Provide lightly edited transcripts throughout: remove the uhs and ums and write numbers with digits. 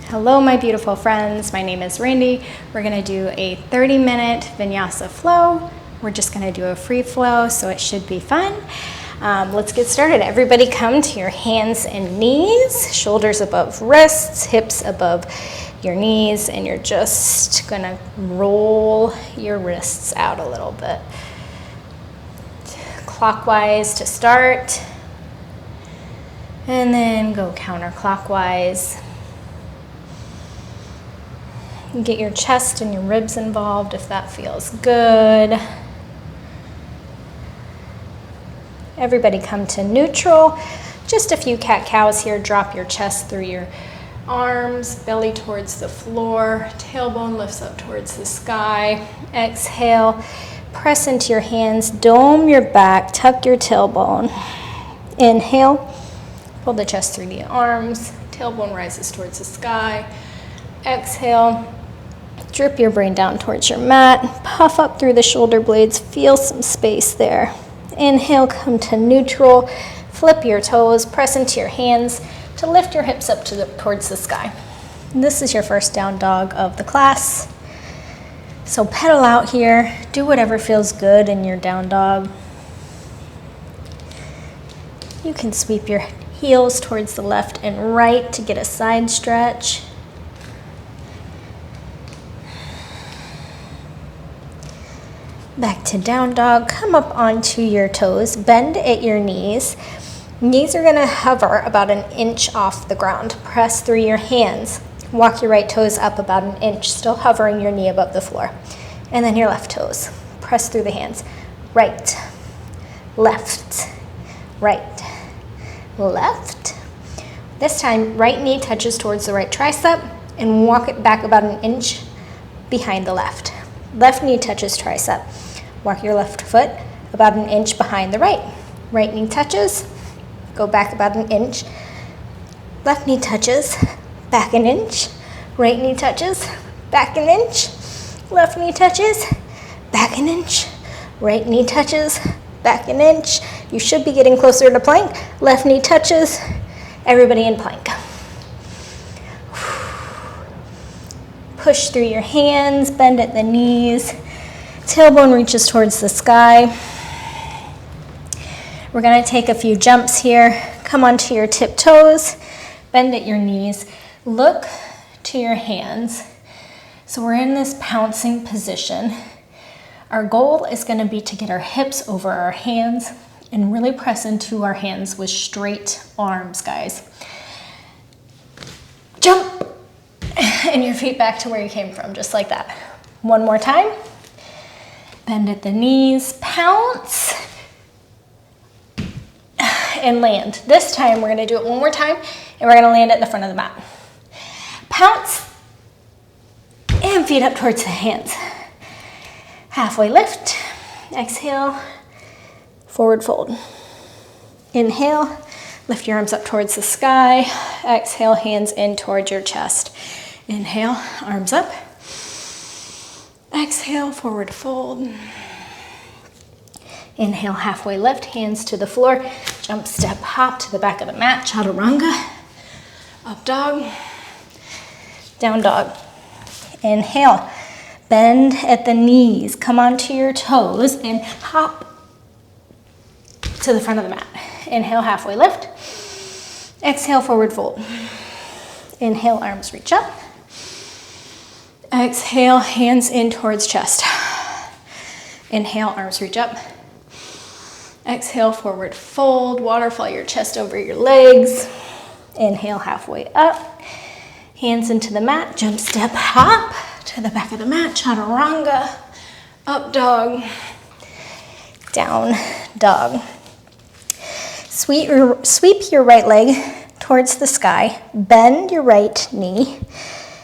Hello, my beautiful friends. My name is Randy. We're gonna do a 30-minute vinyasa flow. We're just gonna do a free flow, so it should be fun. Let's get started. Everybody come to your hands and knees, shoulders above wrists, hips above your knees, and you're just gonna roll your wrists out a little bit. Clockwise to start, and then go counterclockwise. Get your chest and your ribs involved if that feels good. Everybody come to neutral. Just a few cat-cows here. Drop your chest through your arms, belly towards the floor, tailbone lifts up towards the sky. Exhale, press into your hands, dome your back, tuck your tailbone. Inhale, pull the chest through the arms, tailbone rises towards the sky. Exhale, drip your brain down towards your mat, puff up through the shoulder blades, feel some space there. Inhale, come to neutral, flip your toes, press into your hands to lift your hips up towards the sky. This is your first down dog of the class. So pedal out here, do whatever feels good in your down dog. You can sweep your heels towards the left and right to get a side stretch. Back to down dog, come up onto your toes, bend at your knees. Knees are gonna hover about an inch off the ground. Press through your hands. Walk your right toes up about an inch, still hovering your knee above the floor. And then your left toes. Press through the hands. Right, left, right, left. This time, right knee touches towards the right tricep and walk it back about an inch behind the left. Left knee touches tricep. Walk your left foot about an inch behind the right. Right knee touches, go back about an inch. Left knee touches, back an inch. Right knee touches, back an inch. Left knee touches, back an inch. Right knee touches, back an inch. You should be getting closer to plank. Left knee touches, everybody in plank. Push through your hands, bend at the knees. Tailbone reaches towards the sky. We're gonna take a few jumps here. Come onto your tiptoes, bend at your knees. Look to your hands. So we're in this pouncing position. Our goal is gonna be to get our hips over our hands and really press into our hands with straight arms, guys. Jump! And your feet back to where you came from, just like that. One more time. Bend at the knees, pounce, and land. This time, we're gonna do it one more time, and we're gonna land at the front of the mat. Pounce, and feet up towards the hands. Halfway lift, exhale, forward fold. Inhale, lift your arms up towards the sky. Exhale, hands in towards your chest. Inhale, arms up. Exhale, forward fold. Inhale, halfway lift, hands to the floor. Jump, step, hop to the back of the mat, chaturanga. Up dog, down dog. Inhale, bend at the knees. Come onto your toes and hop to the front of the mat. Inhale, halfway lift. Exhale, forward fold. Inhale, arms reach up. Exhale, hands in towards chest. Inhale, arms reach up. Exhale, forward fold. Waterfall your chest over your legs. Inhale, halfway up. Hands into the mat. Jump, step, hop to the back of the mat. Chaturanga. Up dog. Down dog. Sweep your right leg towards the sky. Bend your right knee.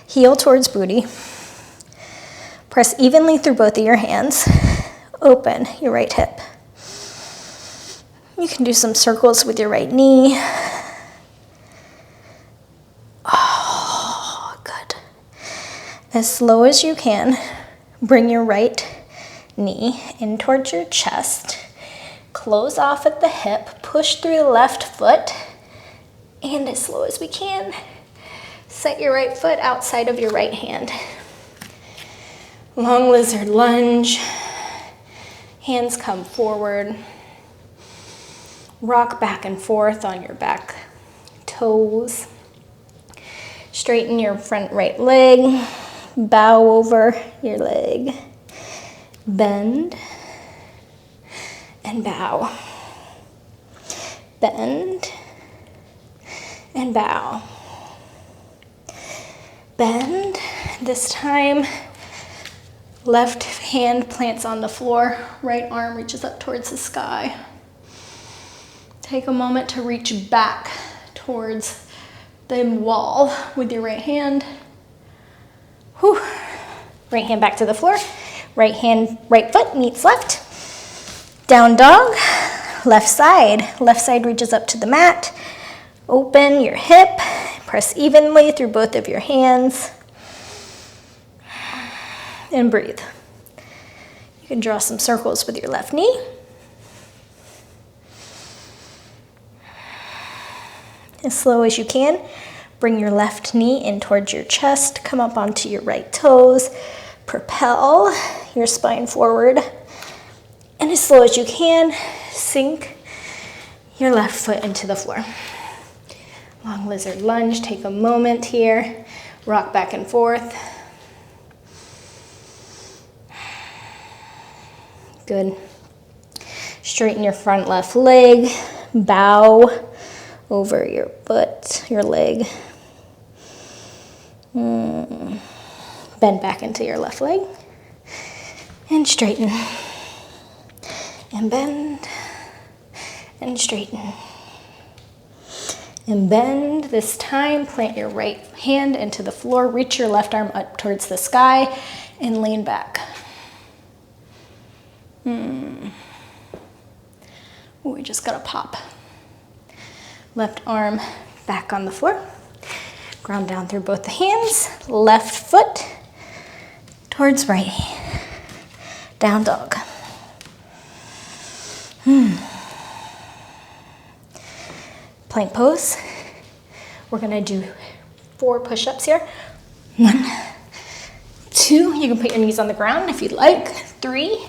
Heel towards booty. Press evenly through both of your hands. Open your right hip. You can do some circles with your right knee. Oh, good. As slow as you can, bring your right knee in towards your chest. Close off at the hip. Push through the left foot. And as slow as we can, Set your right foot outside of your right hand. Long lizard lunge. Hands come forward. Rock back and forth on your back toes. Straighten your front right leg. Bow over your leg. Bend and bow. Bend and bow. Bend. This time, left hand plants on the floor, right arm reaches up towards the sky. Take a moment to reach back towards the wall with your right hand. Whew. Right hand back to the floor. Right foot meets left. Down dog. Left side reaches up to the mat. Open your hip. Press evenly through both of your hands. And breathe. You can draw some circles with your left knee. As slow as you can, bring your left knee in towards your chest. Come up onto your right toes. Propel your spine forward. And as slow as you can, sink your left foot into the floor. Long lizard lunge. Take a moment here. Rock back and forth. Good. Straighten your front left leg. Bow over your foot, your leg. Bend back into your left leg. And straighten. And bend. And straighten. And bend. This time, plant your right hand into the floor. Reach your left arm up towards the sky and lean back. We just got a pop. Left arm back on the floor. Ground down through both the hands. Left foot towards right. Down dog. Plank pose. We're gonna do 4 push-ups here. 1, 2, you can put your knees on the ground if you'd like. 3,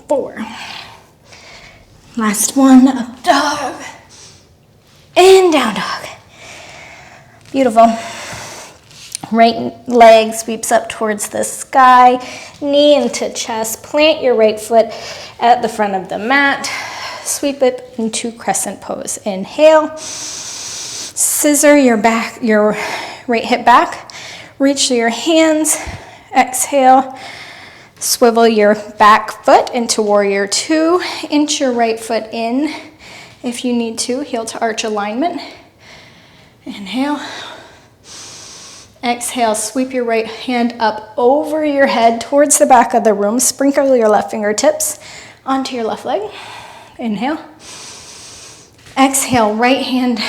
4. Last one, up dog. And down dog. Beautiful. Right leg sweeps up towards the sky. Knee into chest. Plant your right foot at the front of the mat. Sweep it into crescent pose. Inhale. Scissor your right hip back. Reach your hands. Exhale. Swivel your back foot into warrior 2. Inch your right foot in if you need to. Heel to arch alignment. Inhale. Exhale, sweep your right hand up over your head towards the back of the room. Sprinkle your left fingertips onto your left leg. Inhale. Exhale, right hand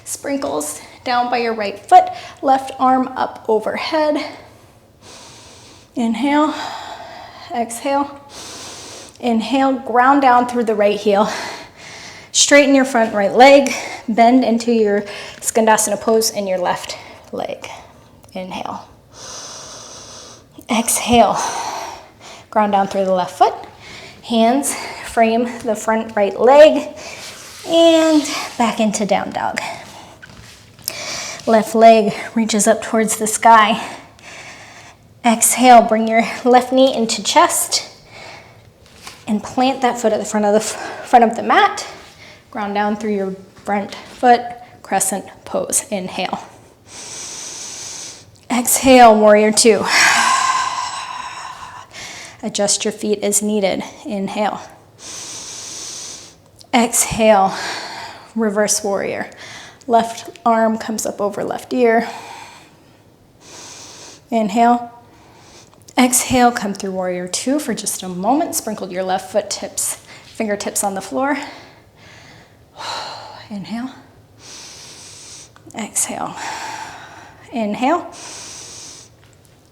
sprinkles down by your right foot. Left arm up overhead. Inhale. Exhale. Inhale, ground down through the right heel. Straighten your front right leg. Bend into your Shavasana Pose in your left leg. Inhale. Exhale. Ground down through the left foot. Hands frame the front right leg. And back into down dog. Left leg reaches up towards the sky. Exhale, bring your left knee into chest. And plant that foot at the front of the mat. Ground down through your front foot. Crescent pose. Inhale. Exhale, warrior 2. Adjust your feet as needed. Inhale. Exhale, reverse warrior. Left arm comes up over left ear. Inhale. Exhale, come through warrior 2 for just a moment. Sprinkle your left foot fingertips on the floor. Inhale. Exhale. Inhale.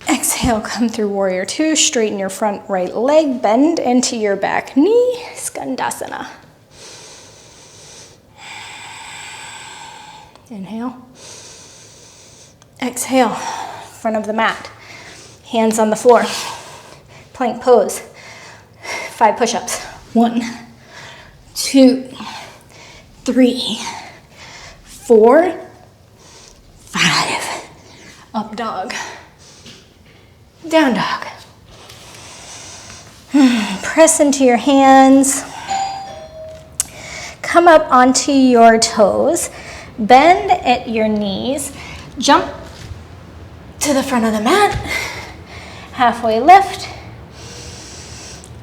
Exhale, come through warrior 2. Straighten your front right leg. Bend into your back knee. Skandasana. Inhale. Exhale, front of the mat. Hands on the floor. Plank pose. 5 push-ups. 1, 2, 3, 4, 5. Up dog. Down dog. Press into your hands. Come up onto your toes. Bend at your knees. Jump to the front of the mat. Halfway lift.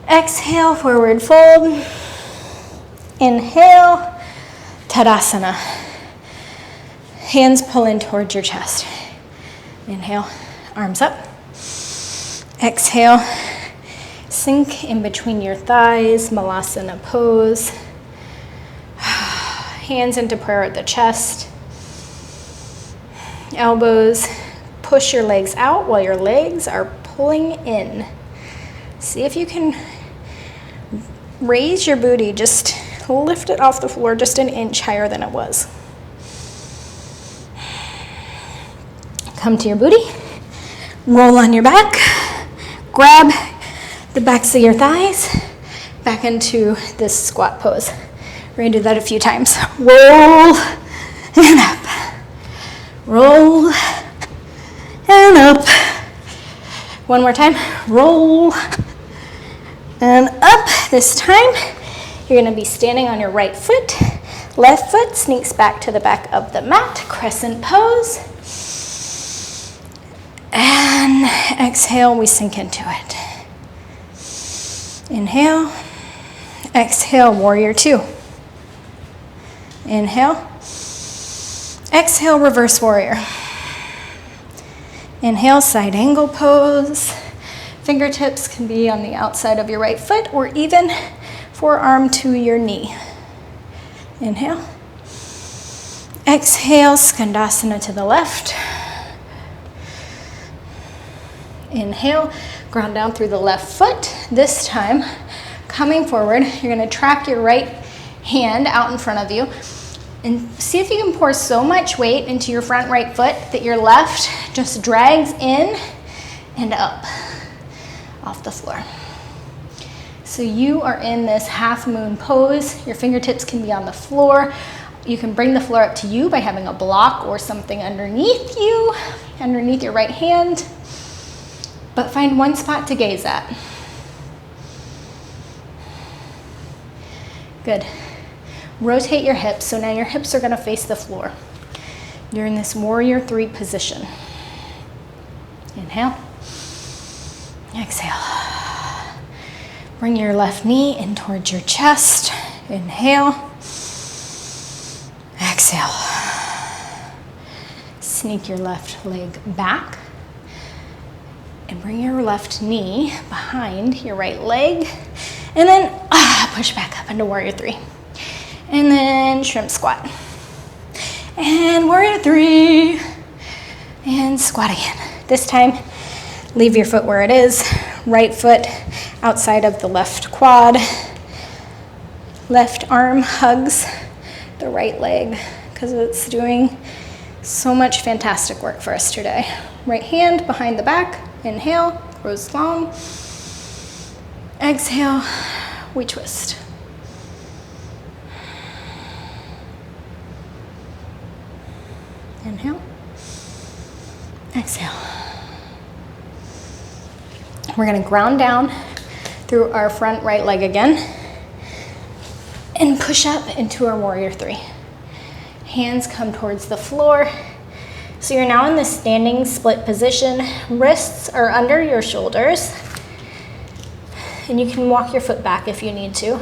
Exhale, forward fold. Inhale, Tadasana. Hands pull in towards your chest. Inhale, arms up. Exhale, sink in between your thighs, Shavasana Pose. Hands into prayer at the chest. Elbows, push your legs out while your legs are pulling in. See if you can raise your booty, just lift it off the floor just an inch higher than it was. Come to your booty, roll on your back, grab the backs of your thighs, back into this squat pose. We're gonna do that a few times. Roll and up, roll and up. One more time, roll and up. This time, you're gonna be standing on your right foot. Left foot sneaks back to the back of the mat, Crescent Pose. And exhale, we sink into it. Inhale, exhale, warrior 2. Inhale, exhale, reverse warrior. Inhale, side angle pose. Fingertips can be on the outside of your right foot or even forearm to your knee. Inhale. Exhale, Skandasana to the left. Inhale, ground down through the left foot. This time, coming forward, you're gonna track your right hand out in front of you and see if you can pour so much weight into your front right foot that your left just drags in and up off the floor. So you are in this half moon pose. Your fingertips can be on the floor. You can bring the floor up to you by having a block or something underneath you, underneath your right hand. But find one spot to gaze at. Good. Rotate your hips, so now your hips are gonna face the floor. You're in this warrior 3 position. Inhale. Exhale. Bring your left knee in towards your chest. Inhale. Exhale. Sneak your left leg back. And bring your left knee behind your right leg. And then push back up into warrior 3. And then shrimp squat. And warrior 3. And squat again. This time, leave your foot where it is. Right foot outside of the left quad. Left arm hugs the right leg because it's doing so much fantastic work for us today. Right hand behind the back. Inhale, grows long. Exhale, we twist. Inhale. Exhale. We're going to ground down through our front right leg again and push up into our warrior 3. Hands come towards the floor. So you're now in this standing split position. Wrists are under your shoulders. And you can walk your foot back if you need to.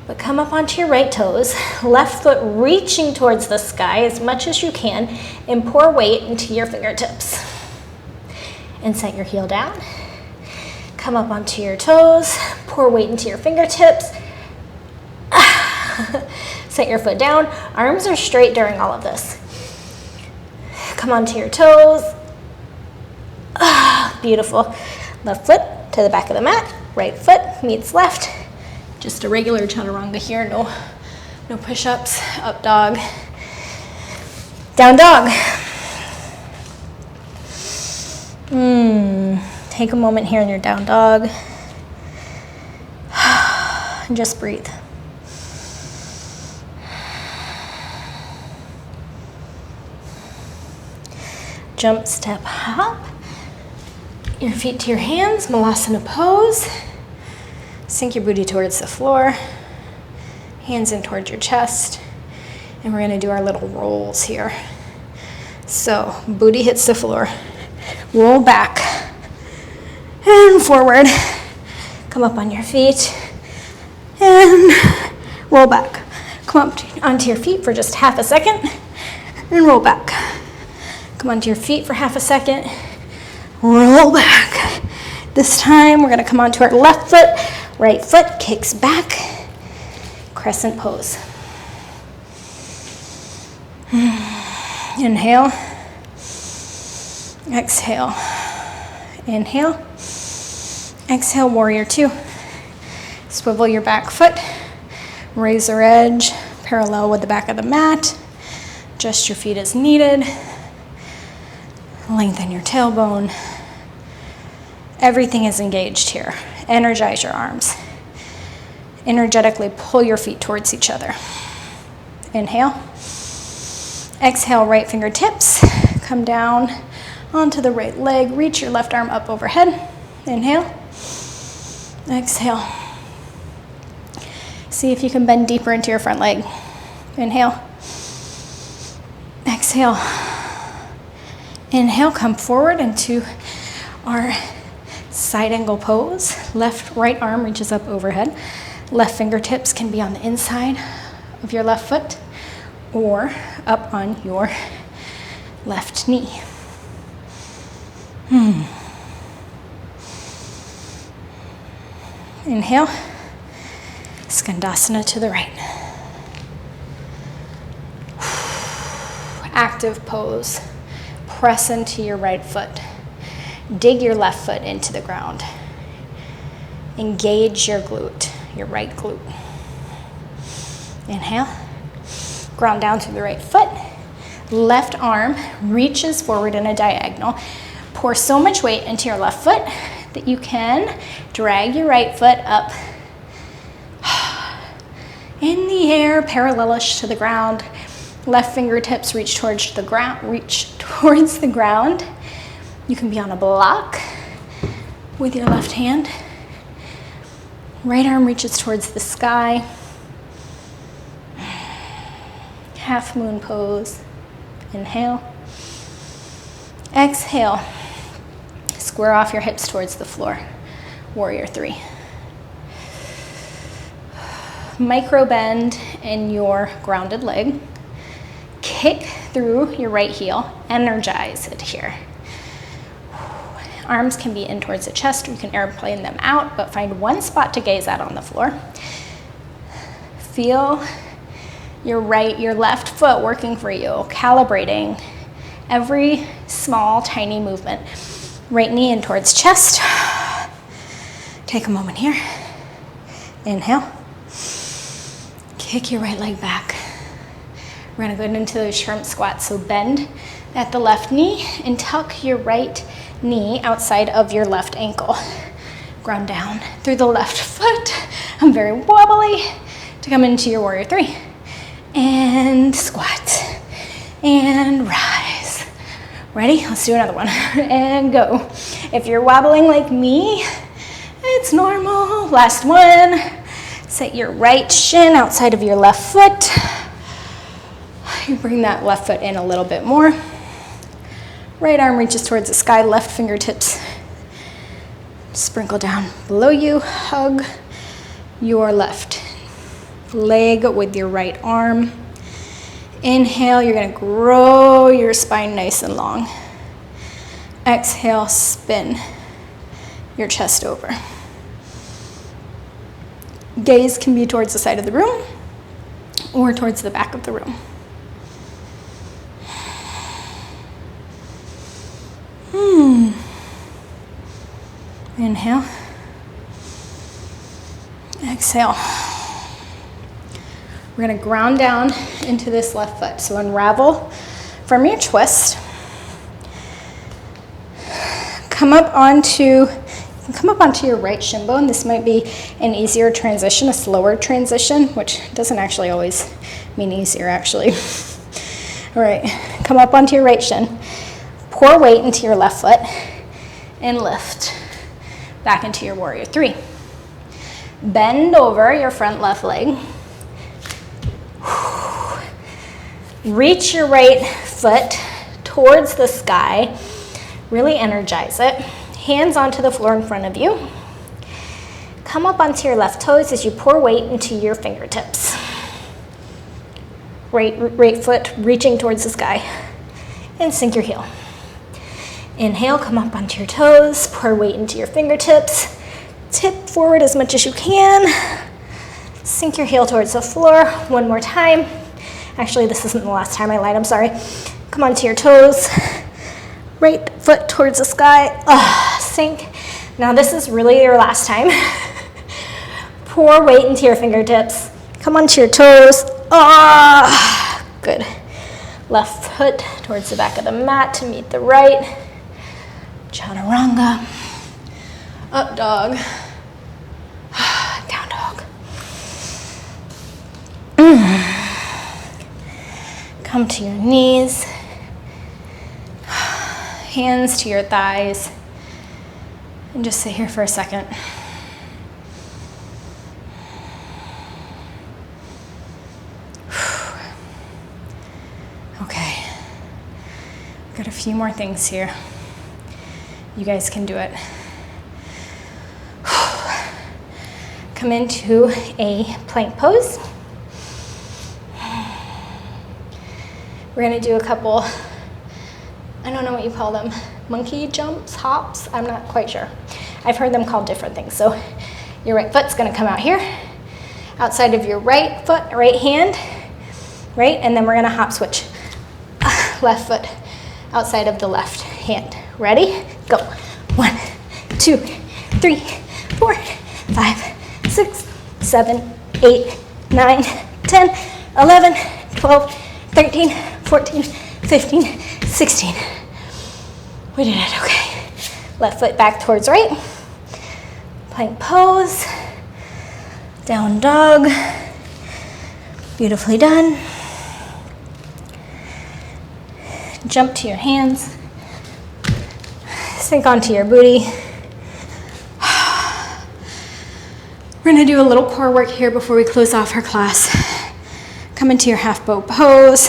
But come up onto your right toes, left foot reaching towards the sky as much as you can, and pour weight into your fingertips. And set your heel down. Come up onto your toes, pour weight into your fingertips. Set your foot down. Arms are straight during all of this. Come onto your toes. Beautiful. Left foot to the back of the mat. Right foot meets left. Just a regular chaturanga here. No push-ups. Up dog. Down dog. Take a moment here in your down dog. And just breathe. Jump, step, hop. Your feet to your hands, Shavasana Pose. Sink your booty towards the floor. Hands in towards your chest. And we're gonna do our little rolls here. So, booty hits the floor. Roll back and forward. Come up on your feet and roll back. Come up onto your feet for just half a second and roll back. Come onto your feet for half a second, roll back. This time we're gonna come onto our left foot, right foot kicks back, Crescent Pose. Inhale, exhale, inhale, exhale, warrior two. Swivel your back foot, razor edge, parallel with the back of the mat. Adjust your feet as needed. Lengthen your tailbone. Everything is engaged here. Energize your arms. Energetically pull your feet towards each other. Inhale. Exhale, right fingertips. Come down onto the right leg. Reach your left arm up overhead. Inhale. Exhale. See if you can bend deeper into your front leg. Inhale. Exhale. Inhale, come forward into our side angle pose. Left, right arm reaches up overhead. Left fingertips can be on the inside of your left foot or up on your left knee. Inhale, Skandasana to the right. Active pose. Press into your right foot. Dig your left foot into the ground. Engage your glute, your right glute. Inhale. Ground down through the right foot. Left arm reaches forward in a diagonal. Pour so much weight into your left foot that you can drag your right foot up in the air, parallelish to the ground. Left fingertips reach towards the ground. You can be on a block with your left hand. Right arm reaches towards the sky. Half moon pose. Inhale. Exhale. Square off your hips towards the floor. Warrior three. Micro bend in your grounded leg. Kick through your right heel. Energize it here. Arms can be in towards the chest. You can airplane them out, but find one spot to gaze at on the floor. Feel your left foot working for you, calibrating every small, tiny movement. Right knee in towards chest. Take a moment here. Inhale. Kick your right leg back. We're gonna go into those shrimp squats. So bend at the left knee and tuck your right knee outside of your left ankle. Ground down through the left foot. I'm very wobbly to come into your warrior three. And squat. And rise. Ready? Let's do another one. And go. If you're wobbling like me, it's normal. Last one. Set your right shin outside of your left foot. You bring that left foot in a little bit more. Right arm reaches towards the sky, left fingertips sprinkle down below you. Hug your left leg with your right arm. Inhale, you're gonna grow your spine nice and long. Exhale, spin your chest over. Gaze can be towards the side of the room or towards the back of the room. Inhale. Exhale. We're going to ground down into this left foot. So unravel from your twist. come up onto your right shin bone. This might be an easier transition, a slower transition, which doesn't actually always mean easier, actually. All right, come up onto your right shin. Pour weight into your left foot and lift back into your warrior three. Bend over your front left leg. Reach your right foot towards the sky. Really energize it. Hands onto the floor in front of you. Come up onto your left toes as you pour weight into your fingertips. Right foot reaching towards the sky. And sink your heel. Inhale, come up onto your toes, pour weight into your fingertips. Tip forward as much as you can. Sink your heel towards the floor. One more time. Actually, this isn't the last time I lied, I'm sorry. Come onto your toes. Right foot towards the sky. Sink. Now this is really your last time. Pour weight into your fingertips. Come onto your toes. Good. Left foot towards the back of the mat to meet the right. Chaturanga. Up dog. Down dog. Come to your knees. Hands to your thighs. And just sit here for a second. Okay. I've got a few more things here. You guys can do it. Come into a plank pose. We're gonna do a couple, I don't know what you call them, monkey jumps, hops, I'm not quite sure. I've heard them called different things. So your right foot's gonna come out here, outside of your right foot, right hand, right? And then we're gonna hop switch. Left foot outside of the left hand. Ready? Go. 1, 2, 3, 4, 5, 6, 7, 8, 9, 10, 11, 12, 13, 14, 15, 16. We did it, okay. Left foot back towards right. Plank pose. Down dog. Beautifully done. Jump to your hands. Sink onto your booty. We're gonna do a little core work here before we close off our class. Come into your half boat pose.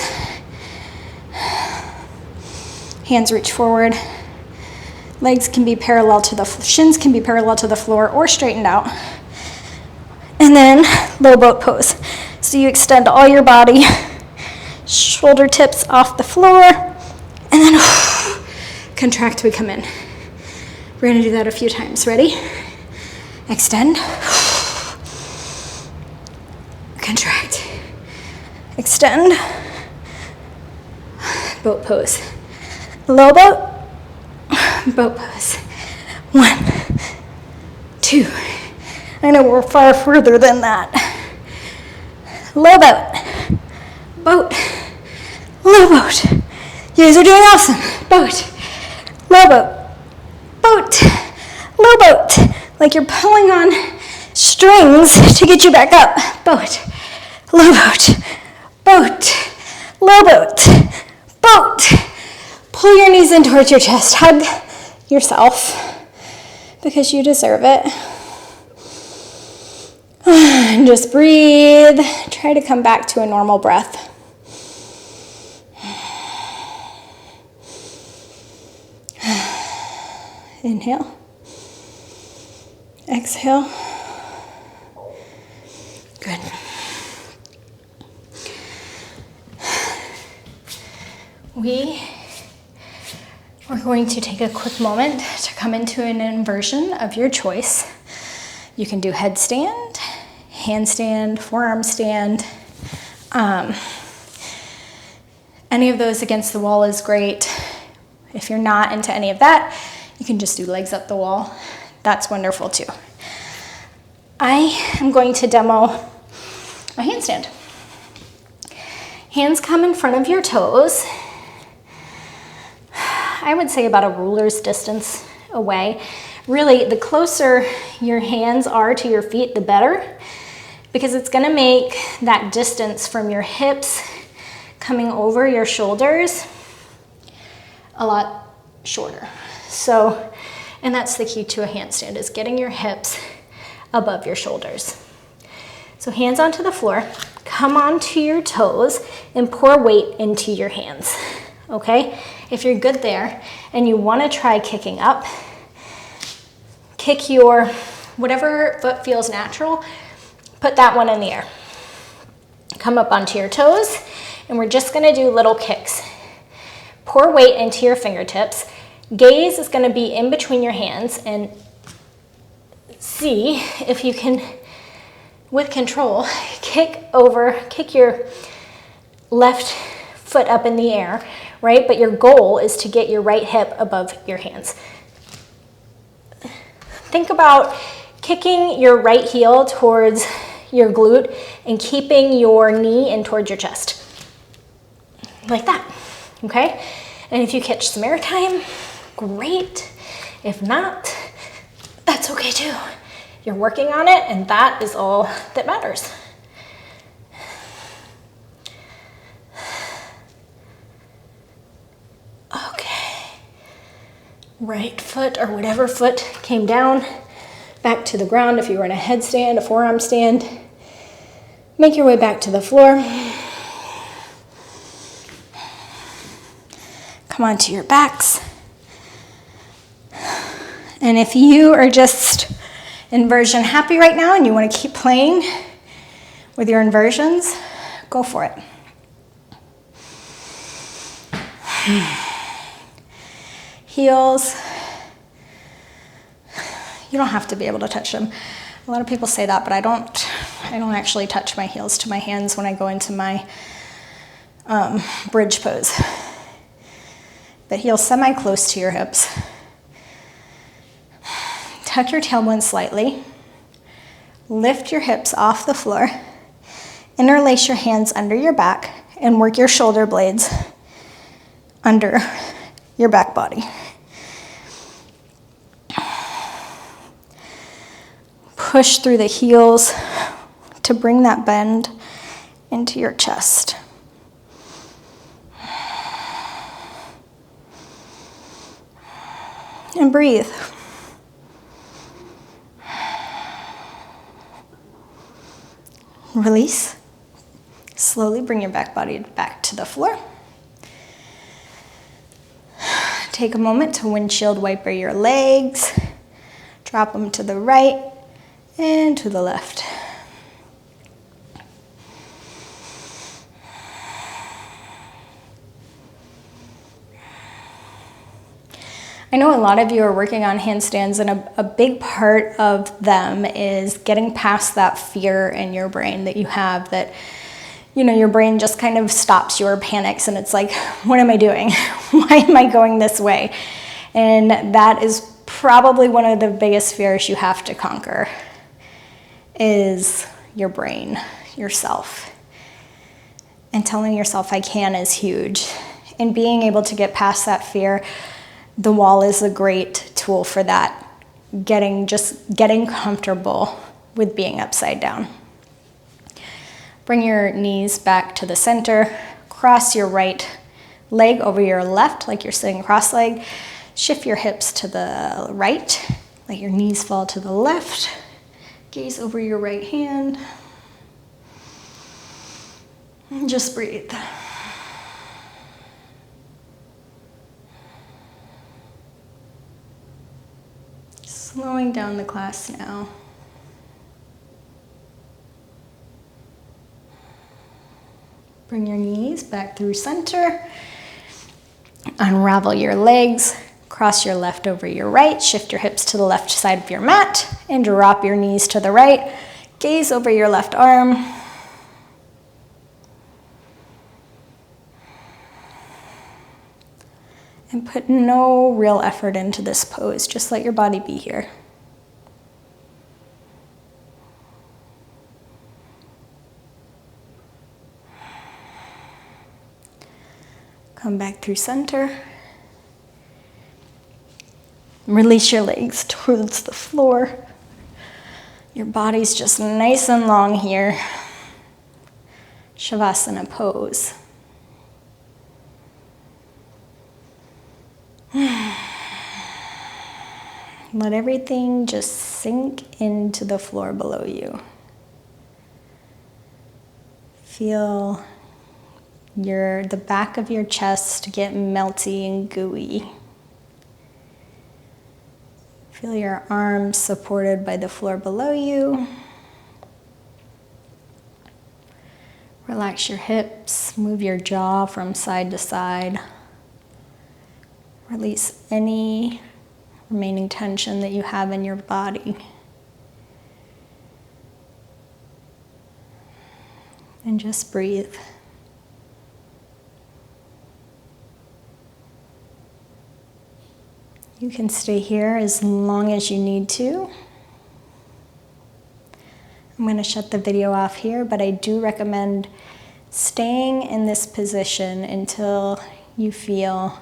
Hands reach forward. Legs can be parallel to the, shins can be parallel to the floor or straightened out. And then low boat pose. So you extend all your body, shoulder tips off the floor, and then contract, we come in. We're gonna do that a few times. Ready? Extend. Contract. Extend. Boat pose. Low boat. Boat pose. 1, 2. I know we're far further than that. Low boat. Boat. Low boat. You guys are doing awesome. Boat. Low boat. Boat. Low boat. Like you're pulling on strings to get you back up. Boat. Low boat. Boat. Low boat. Boat. Pull your knees in towards your chest. Hug yourself because you deserve it. And just breathe. Try to come back to a normal breath. Inhale. Exhale. Good. We're going to take a quick moment to come into an inversion of your choice. You can do headstand, handstand, forearm stand. Any of those against the wall is great. If you're not into any of that, you can just do legs up the wall. That's wonderful too. I am going to demo a handstand. Hands come in front of your toes. I would say about a ruler's distance away. Really, the closer your hands are to your feet, the better, because it's gonna make that distance from your hips coming over your shoulders a lot shorter. So, and that's the key to a handstand, is getting your hips above your shoulders. So hands onto the floor, come onto your toes and pour weight into your hands, okay? If you're good there and you wanna try kicking up, kick your, whatever foot feels natural, put that one in the air. Come up onto your toes, and we're just gonna do little kicks. Pour weight into your fingertips. Gaze is gonna be in between your hands, and see if you can, with control, kick your left foot up in the air, right? But your goal is to get your right hip above your hands. Think about kicking your right heel towards your glute and keeping your knee in towards your chest. Like that, okay? And if you catch some air time, great. If not, that's okay too. You're working on it, and that is all that matters. Okay. Right foot, or whatever foot came down, back to the ground. If you were in a headstand, a forearm stand, make your way back to the floor. Come onto your backs. And if you are just inversion happy right now and you want to keep playing with your inversions, go for it. Heels, you don't have to be able to touch them. A lot of people say that, but I don't actually touch my heels to my hands when I go into my bridge pose. But heels semi-close to your hips. Tuck your tailbone slightly. Lift your hips off the floor. Interlace your hands under your back and work your shoulder blades under your back body. Push through the heels to bring that bend into your chest. And breathe. Release. Slowly bring your back body back to the floor. Take a moment to windshield wiper your legs. Drop them to the right and to the left. I know a lot of you are working on handstands, and a big part of them is getting past that fear in your brain that you have, that, you know, your brain just kind of stops you or panics, and it's like, what am I doing? Why am I going this way? And that is probably one of the biggest fears you have to conquer, is your brain, yourself. And telling yourself I can is huge. And being able to get past that fear, the wall is a great tool for that. Getting comfortable with being upside down. Bring your knees back to the center. Cross your right leg over your left like you're sitting cross-legged. Shift your hips to the right. Let your knees fall to the left. Gaze over your right hand. And just breathe. Slowing down the class now. Bring your knees back through center. Unravel your legs. Cross your left over your right. Shift your hips to the left side of your mat and drop your knees to the right. Gaze over your left arm. And put no real effort into this pose. Just let your body be here. Come back through center. Release your legs towards the floor. Your body's just nice and long here. Shavasana Pose. Let everything just sink into the floor below you. Feel the back of your chest get melty and gooey. Feel your arms supported by the floor below you. Relax your hips, move your jaw from side to side. Release any remaining tension that you have in your body. And just breathe. You can stay here as long as you need to. I'm going to shut the video off here, but I do recommend staying in this position until you feel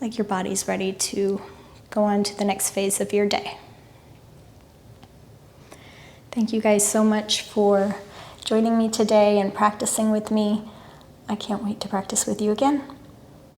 like your body's ready to go on to the next phase of your day. Thank you guys so much for joining me today and practicing with me. I can't wait to practice with you again.